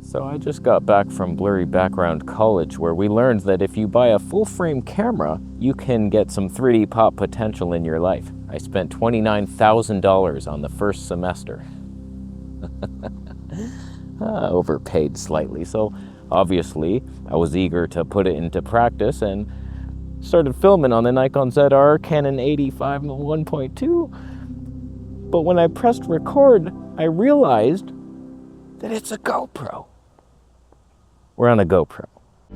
So I just got back from Blurry Background College, where we learned that if you buy a full-frame camera, you can get some 3D pop potential in your life. I spent $29,000 on the first semester. Overpaid slightly, so obviously I was eager to put it into practice and started filming on the Nikon ZR Canon 85mm 1.2. But when I pressed record, I realized that it's a GoPro. We're on a GoPro.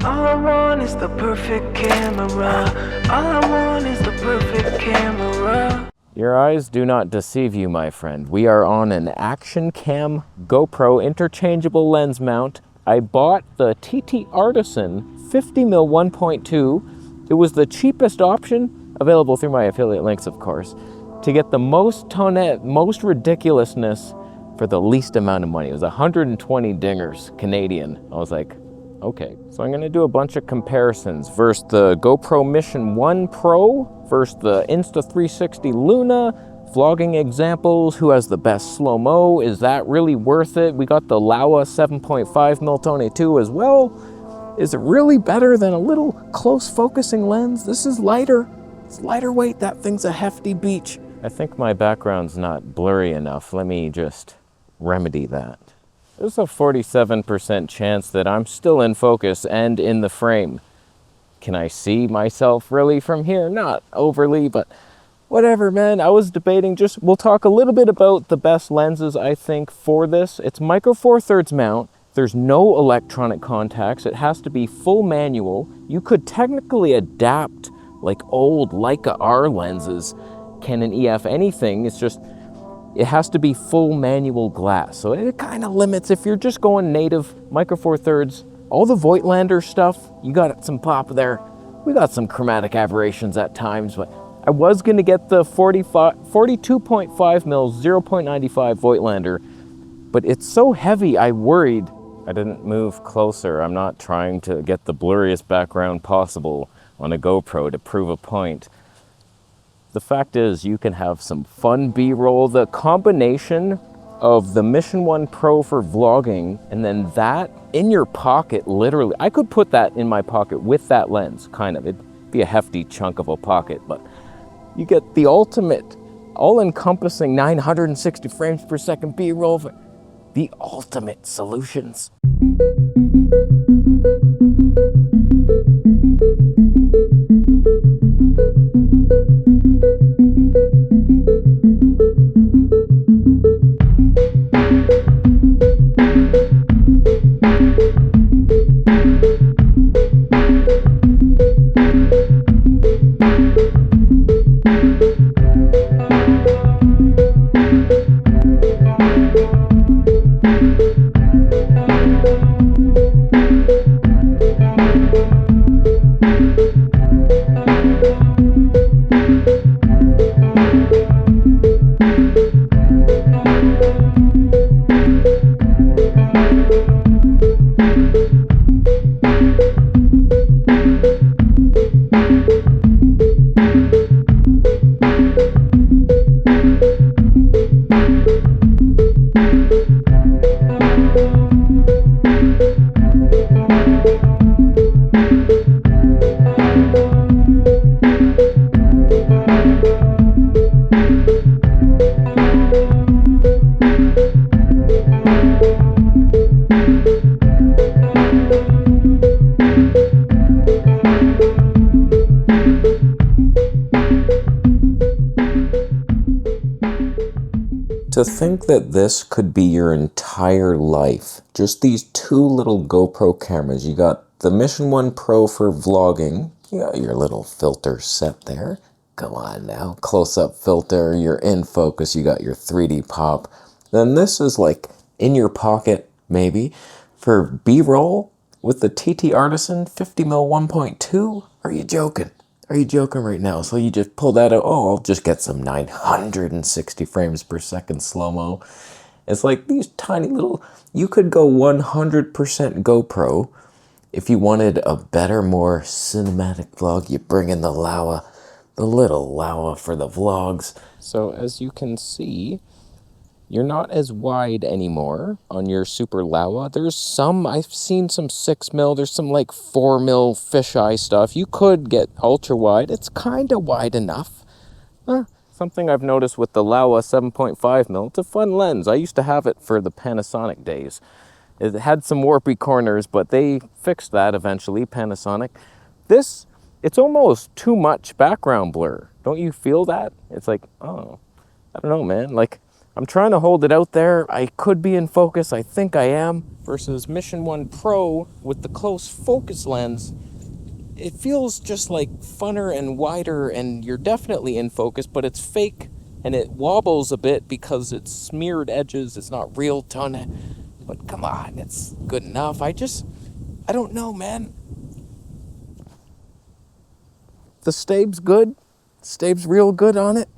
All I want is the perfect camera. All I want is the perfect camera. Your eyes do not deceive you, my friend. We are on an Action Cam GoPro interchangeable lens mount. I bought the TTArtisan 50mm 1.2. It was the cheapest option, available through my affiliate links, of course, to get the most tonette, most ridiculousness for the least amount of money. It was 120 dingers Canadian. I was like, okay. So I'm gonna do a bunch of comparisons versus the GoPro Mission 1 Pro, versus the Insta360 Luna, vlogging examples, who has the best slow-mo, is that really worth it? We got the Laowa 7.5mm Tony-2 as well. Is it really better than a little close focusing lens? This is lighter. It's lighter weight. That thing's a hefty beach. I think my background's not blurry enough. Let me just remedy that. There's a 47% chance that I'm still in focus and in the frame. Can I see myself really from here? Not overly, but whatever, man. I was debating we'll talk a little bit about the best lenses, I think, for this. It's micro four thirds mount. There's no electronic contacts. It has to be full manual. You could technically adapt like old Leica R lenses, Canon EF, anything. It's just, it has to be full manual glass. So it kind of limits if you're just going native micro four thirds. All the Voigtlander stuff, you got some pop there. We got some chromatic aberrations at times, but I was gonna get the 42.5mm 0.95 Voigtlander, but it's so heavy, I worried. I didn't move closer. I'm not trying to get the blurriest background possible on a GoPro to prove a point. The fact is, you can have some fun B-roll. The combination of the Mission 1 Pro for vlogging and then that in your pocket, literally. I could put that in my pocket with that lens, kind of. It'd be a hefty chunk of a pocket, but you get the ultimate, all-encompassing 960 frames per second B-roll. The ultimate solutions. To think that this could be your entire life, just these two little GoPro cameras. You got the Mission 1 Pro for vlogging, you got your little filter set there. Come on now, close-up filter, you're in focus, you got your 3D pop. Then this is like in your pocket, maybe, for B-roll with the TTArtisan 50mm 1.2. Are you joking? Are you joking right now? So you just pull that out, oh, I'll just get some 960 frames per second slow-mo. It's like these tiny little, you could go 100% GoPro. If you wanted a better, more cinematic vlog, you bring in the Laowa, the little Laowa for the vlogs. So as you can see, You're not as wide anymore on your Super Laowa. There's some, I've seen some 6mm, there's some like 4mm fisheye stuff. You could get ultra wide. It's kind of wide enough. Something I've noticed with the Laowa 7.5mm, it's a fun lens. I used to have it for the Panasonic days. It had some warpy corners, but they fixed that eventually, Panasonic. This, it's almost too much background blur. Don't you feel that? It's like, oh, I don't know, man. Like, I'm trying to hold it out there. I could be in focus. I think I am. Versus Mission 1 Pro with the close focus lens, it feels just like funner and wider, and you're definitely in focus, but it's fake and it wobbles a bit because it's smeared edges. It's not real ton, but come on, it's good enough. I don't know, man. The stabe's good. Stabe's real good on it.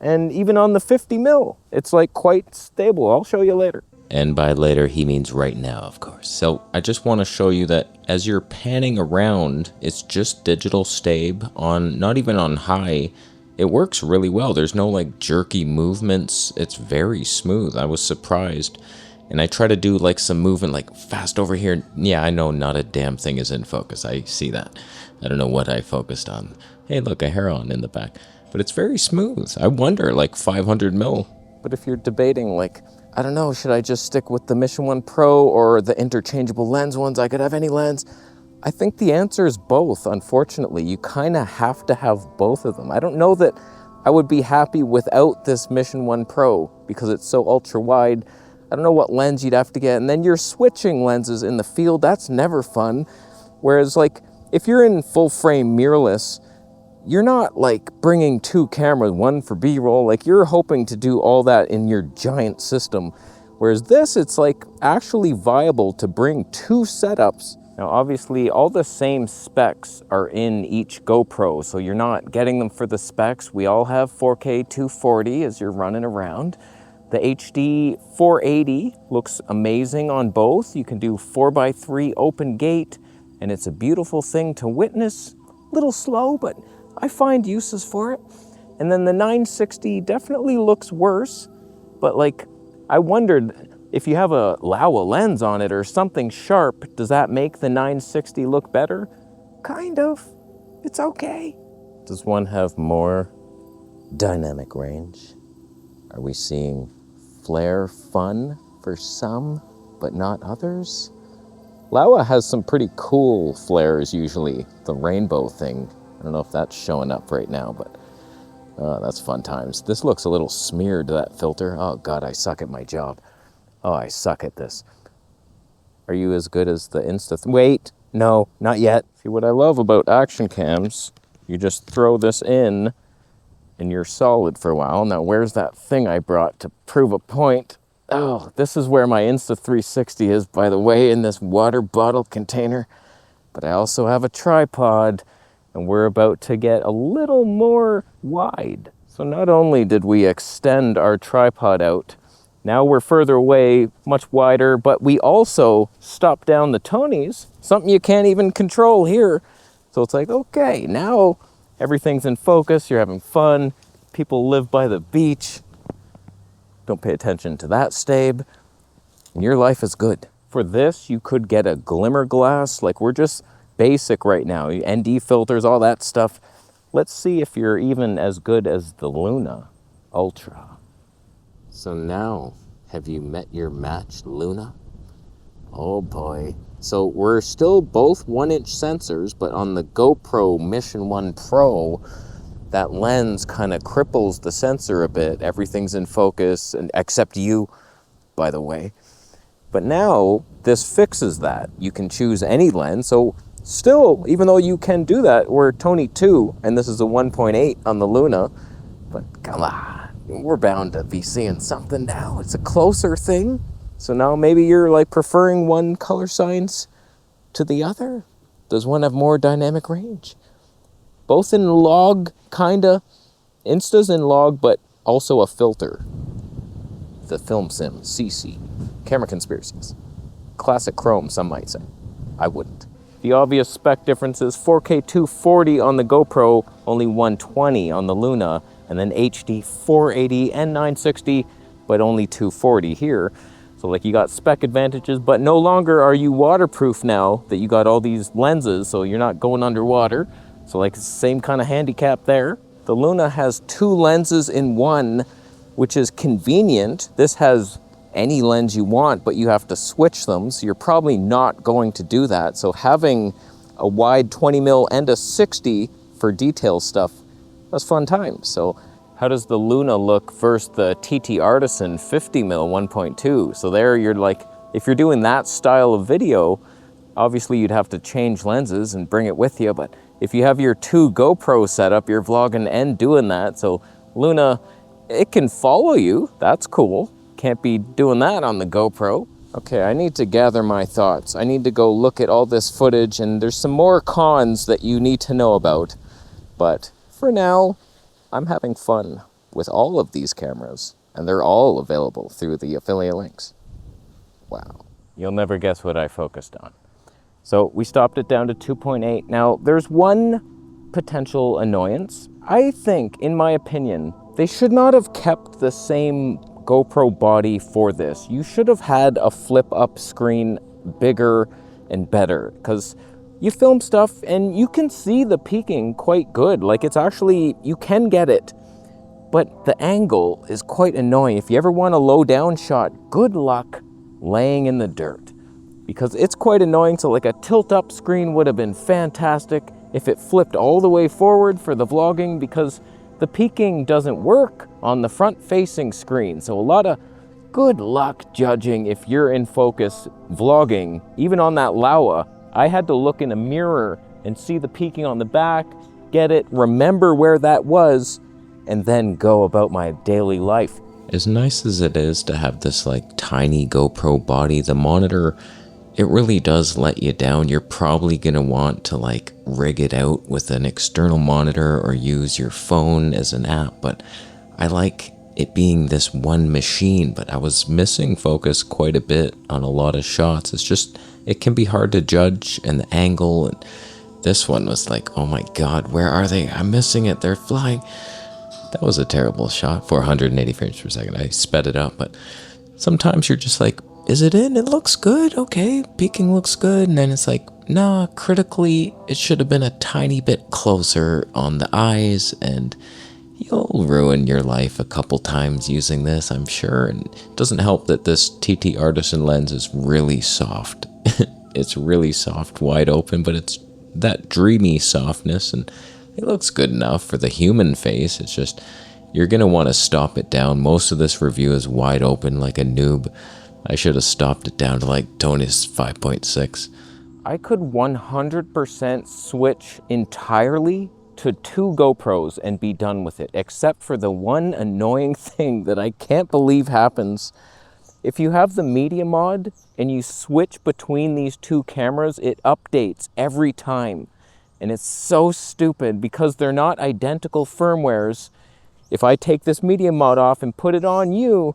And even on the 50mm, it's like quite stable. I'll show you later. And by later, he means right now, of course. So I just want to show you that as you're panning around, it's just digital stabe on, not even on high. It works really well. There's no like jerky movements. It's very smooth. I was surprised. And I try to do like some movement like fast over here. Yeah, I know not a damn thing is in focus. I see that. I don't know what I focused on. Hey, look, a heron in the back. But it's very smooth. I wonder, like 500mm. But if you're debating, like, I don't know, should I just stick with the Mission 1 Pro or the interchangeable lens ones? I could have any lens. I think the answer is both, unfortunately. You kind of have to have both of them. I don't know that I would be happy without this Mission 1 Pro because it's so ultra wide. I don't know what lens you'd have to get. And then you're switching lenses in the field. That's never fun. Whereas, like, if you're in full frame mirrorless, you're not like bringing two cameras, one for B-roll. Like, you're hoping to do all that in your giant system. Whereas this, it's like actually viable to bring two setups. Now, obviously, all the same specs are in each GoPro, so you're not getting them for the specs. We all have 4K 240 as you're running around. The HD 480 looks amazing on both. You can do 4x3 open gate, and it's a beautiful thing to witness. A little slow, but I find uses for it. And then the 960 definitely looks worse, but like, I wondered if you have a Laowa lens on it or something sharp, does that make the 960 look better? Kind of. It's okay. Does one have more dynamic range? Are we seeing flare fun for some, but not others? Laowa has some pretty cool flares usually, the rainbow thing. I don't know if that's showing up right now, but that's fun times. This looks a little smeared, that filter. Oh God, I suck at my job. Oh, I suck at this. Are you as good as the Insta? Wait, no, not yet. See, what I love about action cams, you just throw this in and you're solid for a while. Now, where's that thing I brought to prove a point? Oh, this is where my Insta360 is, by the way, in this water bottle container. But I also have a tripod, and we're about to get a little more wide. So not only did we extend our tripod out, now we're further away, much wider, but we also stopped down the Tonys, something you can't even control here. So it's like, okay, now everything's in focus, you're having fun, people live by the beach. Don't pay attention to that stabe, and your life is good. For this, you could get a glimmer glass, like we're just basic right now, ND filters, all that stuff. Let's see if you're even as good as the Luna Ultra. So now, have you met your match, Luna? Oh boy. So we're still both 1-inch sensors, but on the GoPro Mission 1 Pro, that lens kind of cripples the sensor a bit. Everything's in focus, and except you, by the way. But now, this fixes that. You can choose any lens, so still, even though you can do that, we're Tony 2, and this is a 1.8 on the Luna, but come on, we're bound to be seeing something now. It's a closer thing, so now maybe you're like preferring one color science to the other. Does one have more dynamic range? Both in log, kinda. Insta's in log, but also a filter. The Film Sim, CC. Camera Conspiracies. Classic chrome, some might say. I wouldn't. The obvious spec differences, 4K 240 on the GoPro, only 120 on the Luna, and then HD 480 and 960, but only 240 here. So like you got spec advantages, but no longer are you waterproof now that you got all these lenses, so you're not going underwater. So like same kind of handicap there. The Luna has 2 lenses in one, which is convenient. This has any lens you want, but you have to switch them, so you're probably not going to do that. So having a wide 20mm and a 60 for detail stuff, that's fun times. So how does the Luna look versus the TTArtisan 50mm 1.2? So there you're like, if you're doing that style of video, obviously you'd have to change lenses and bring it with you. But if you have your 2 GoPro setup, you're vlogging and doing that. So Luna, it can follow you. That's cool. Can't be doing that on the GoPro. Okay, I need to gather my thoughts. I need to go look at all this footage, and there's some more cons that you need to know about. But for now, I'm having fun with all of these cameras, and they're all available through the affiliate links. Wow. You'll never guess what I focused on. So we stopped it down to 2.8. Now, there's one potential annoyance. I think, in my opinion, they should not have kept the same GoPro body for this. You should have had a flip-up screen bigger and better, because you film stuff and you can see the peaking quite good. Like it's actually, you can get it, but the angle is quite annoying. If you ever want a low down shot, good luck laying in the dirt, because it's quite annoying. So like a tilt up screen would have been fantastic if it flipped all the way forward for the vlogging, because the peaking doesn't work on the front facing screen. So a lot of good luck judging if you're in focus vlogging. Even on that Laowa, I had to look in a mirror and see the peaking on the back, get it, remember where that was, and then go about my daily life. As nice as it is to have this like tiny GoPro body, the monitor, it really does let you down. You're probably gonna want to like rig it out with an external monitor or use your phone as an app, but I like it being this one machine, but I was missing focus quite a bit on a lot of shots. It's just, it can be hard to judge, and the angle, and this one was like, oh my god, where are they? I'm missing it, they're flying. That was a terrible shot. 480 frames per second. I sped it up, but sometimes you're just like, is it in? It looks good, okay, peaking looks good, and then it's like, nah, critically, it should have been a tiny bit closer on the eyes, and you'll ruin your life a couple times using this, I'm sure. And it doesn't help that this TTArtisan lens is really soft. It's really soft, wide open, but it's that dreamy softness, and it looks good enough for the human face. It's just, you're gonna want to stop it down. Most of this review is wide open like a noob. I should have stopped it down to like Tony's 5.6. I could 100% switch entirely to 2 GoPros and be done with it, except for the one annoying thing that I can't believe happens. If you have the media mod and you switch between these 2 cameras, it updates every time. And it's so stupid because they're not identical firmwares. If I take this media mod off and put it on you,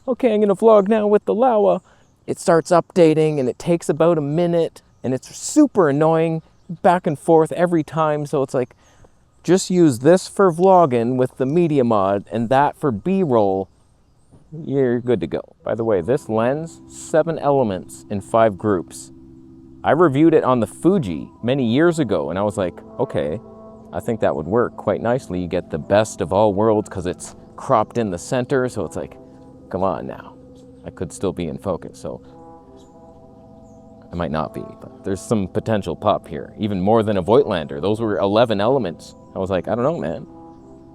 okay, I'm gonna vlog now with the Laowa, it starts updating and it takes about a minute, and it's super annoying, back and forth every time. So it's like, just use this for vlogging with the media mod and that for B-roll. You're good to go. By the way, this lens, 7 elements in 5 groups. I reviewed it on the Fuji many years ago, and I was like, okay, I think that would work quite nicely. You get the best of all worlds because it's cropped in the center, so it's like, come on now. I could still be in focus, so I might not be, but there's some potential pop here, even more than a Voigtlander. Those were 11 elements. I was like, I don't know, man.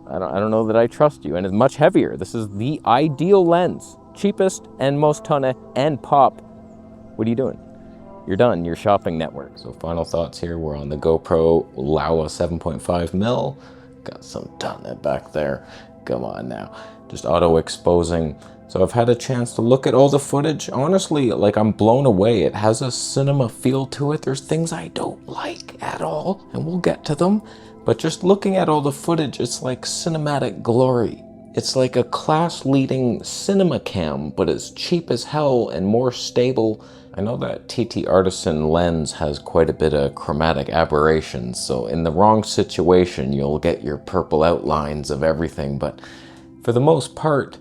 I don't know that I trust you, and it's much heavier. This is the ideal lens, cheapest and most tonne and pop. What are you doing? You're done, your shopping network. So final thoughts here, we're on the GoPro Laowa 7.5mm. Got some tonne back there. Come on now. Just auto exposing. So I've had a chance to look at all the footage. Honestly, like, I'm blown away. It has a cinema feel to it. There's things I don't like at all, and we'll get to them. But just looking at all the footage, it's like cinematic glory. It's like a class-leading cinema cam, but it's cheap as hell and more stable. I know that TTArtisan lens has quite a bit of chromatic aberrations, so in the wrong situation, you'll get your purple outlines of everything, but for the most part,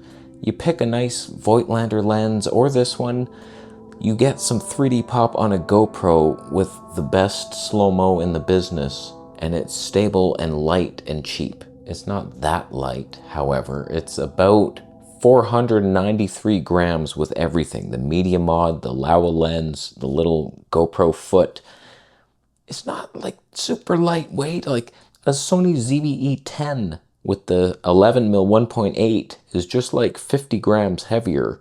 You pick a nice Voigtlander lens or this one, you get some 3D pop on a GoPro with the best slow-mo in the business, and it's stable and light and cheap. It's not that light, however. It's about 493 grams with everything. The media mod, the Laowa lens, the little GoPro foot. It's not like super lightweight. Like a Sony ZV-E10 with the 11mm 1.8 is just like 50 grams heavier.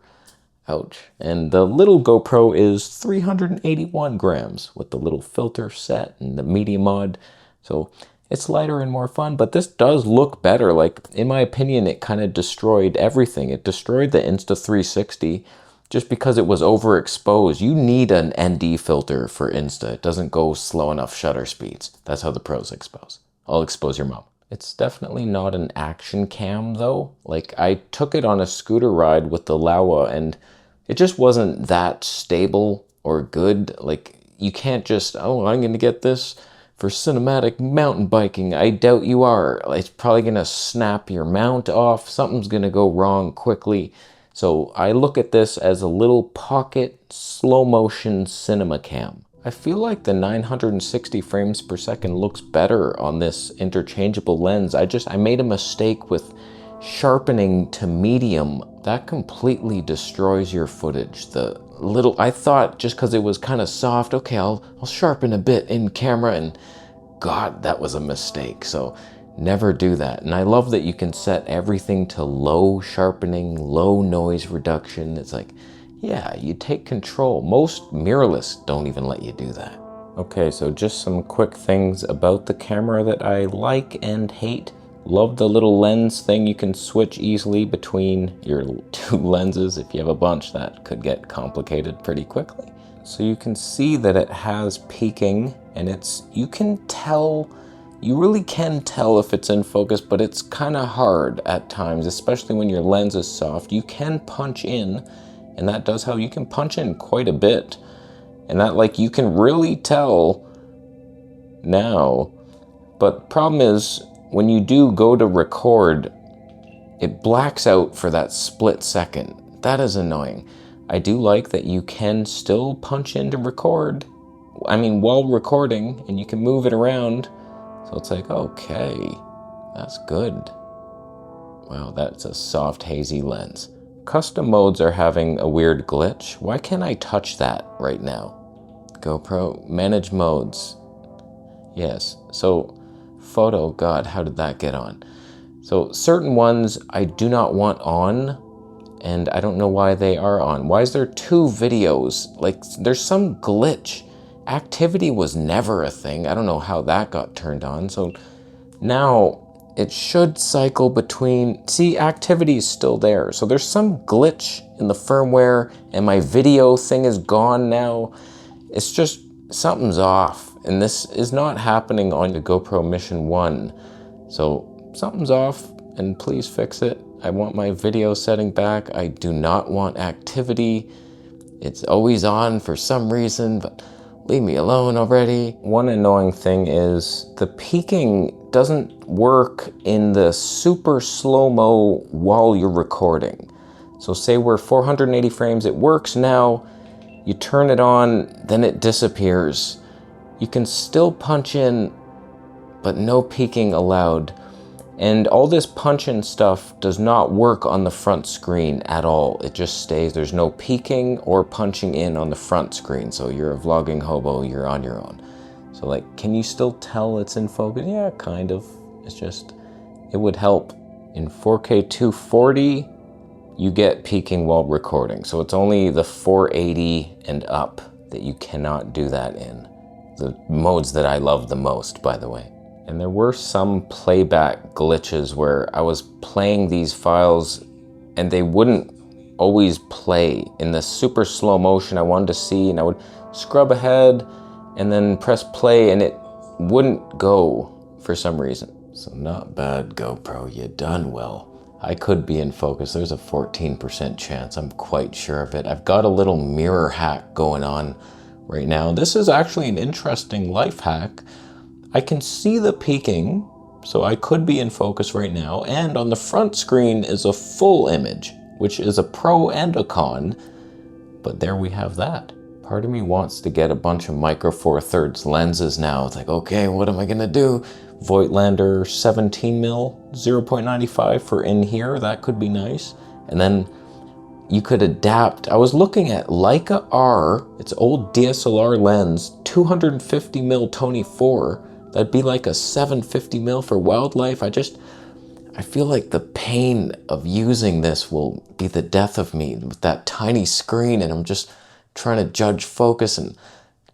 Ouch. And the little GoPro is 381 grams with the little filter set and the media mod. So it's lighter and more fun, but this does look better. Like, in my opinion, it kind of destroyed everything. It destroyed the Insta360 just because it was overexposed. You need an ND filter for Insta. It doesn't go slow enough shutter speeds. That's how the pros expose. I'll expose your mom. It's definitely not an action cam though. Like, I took it on a scooter ride with the Laowa and it just wasn't that stable or good. Like, you can't just, oh, I'm gonna get this for cinematic mountain biking. I doubt you are. It's probably gonna snap your mount off. Something's gonna go wrong quickly. So I look at this as a little pocket slow motion cinema cam. I feel like the 960 frames per second looks better on this interchangeable lens. I made a mistake with sharpening to medium. That completely destroys your footage. I thought just because it was kind of soft, okay, I'll sharpen a bit in camera, and God, that was a mistake. So never do that. And I love that you can set everything to low sharpening, low noise reduction. It's like, yeah, you take control. Most mirrorless don't even let you do that. Okay, so just some quick things about the camera that I like and hate. Love the little lens thing. You can switch easily between your two lenses. If you have a bunch, that could get complicated pretty quickly. So you can see that it has peaking, and you really can tell if it's in focus, but it's kind of hard at times, especially when your lens is soft. You can punch in, and that does help. You can punch in quite a bit, and that, like, you can really tell now. But the problem is, when you do go to record, it blacks out for that split second. That is annoying. I do like that you can still punch in to record. I mean, while recording, and you can move it around. So it's like, okay, that's good. Wow, that's a soft, hazy lens. Custom modes are having a weird glitch. Why can't I touch that right now? GoPro, manage modes. Yes, so photo, God, how did that get on? So certain ones I do not want on, and I don't know why they are on. Why is there two videos? Like, there's some glitch. Activity was never a thing. I don't know how that got turned on. So now it should cycle between, see, activity is still there. So there's some glitch in the firmware, and my video thing is gone now. It's just, something's off. And this is not happening on the GoPro Mission 1. So something's off, and please fix it. I want my video setting back. I do not want activity. It's always on for some reason, but leave me alone already. One annoying thing is the peaking doesn't work in the super slow-mo while you're recording. So say we're 480 frames, it works now, you turn it on, then it disappears. You can still punch in, but no peaking allowed. And all this punch-in stuff does not work on the front screen at all. It just stays, there's no peaking or punching in on the front screen. So you're a vlogging hobo, you're on your own. So, like, can you still tell it's in focus? Yeah, kind of. It's just, it would help. In 4K 240, you get peaking while recording. So it's only the 480 and up that you cannot do that in. The modes that I love the most, by the way. And there were some playback glitches where I was playing these files and they wouldn't always play. In the super slow motion I wanted to see, and I would scrub ahead and then press play and it wouldn't go for some reason. So not bad, GoPro, you done well. I could be in focus. There's a 14% chance, I'm quite sure of it. I've got a little mirror hack going on right now. This is actually an interesting life hack. I can see the peaking, so I could be in focus right now, and on the front screen is a full image. which is a pro and a con, but there we have that. Part of me wants to get a bunch of micro four thirds lenses now. It's like, okay, what am I gonna do? Voigtlander 17 mil 0.95 for in here, that could be nice. And then you could adapt. I was looking at Leica R, its old DSLR lens, 250 mil Tony 4. That'd be like a 750 mil for wildlife. I feel like the pain of using this will be the death of me with that tiny screen, and I'm just trying to judge focus, and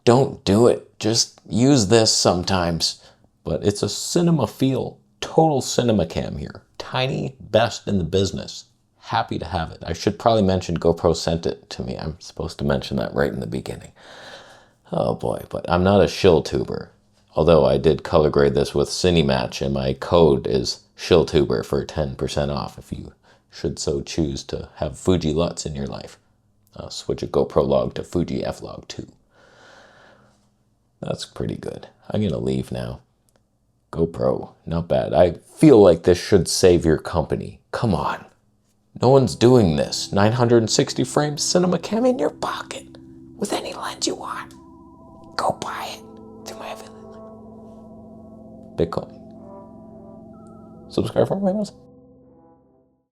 don't do it. Just use this sometimes. But it's a cinema feel, total cinema cam here. Tiny, best in the business. Happy to have it. I should probably mention GoPro sent it to me. I'm supposed to mention that right in the beginning. Oh boy, but I'm not a shill tuber. Although I did color grade this with Cinematch, and my code is shilltuber for 10% off if you should so choose to have Fuji LUTs in your life. Switch a GoPro log to Fuji F-Log 2. That's pretty good. I'm gonna leave now. GoPro, not bad. I feel like this should save your company. Come on. No one's doing this. 960 frames cinema cam in your pocket with any lens you want. Go buy it through my affiliate link. Bitcoin. Subscribe for more videos.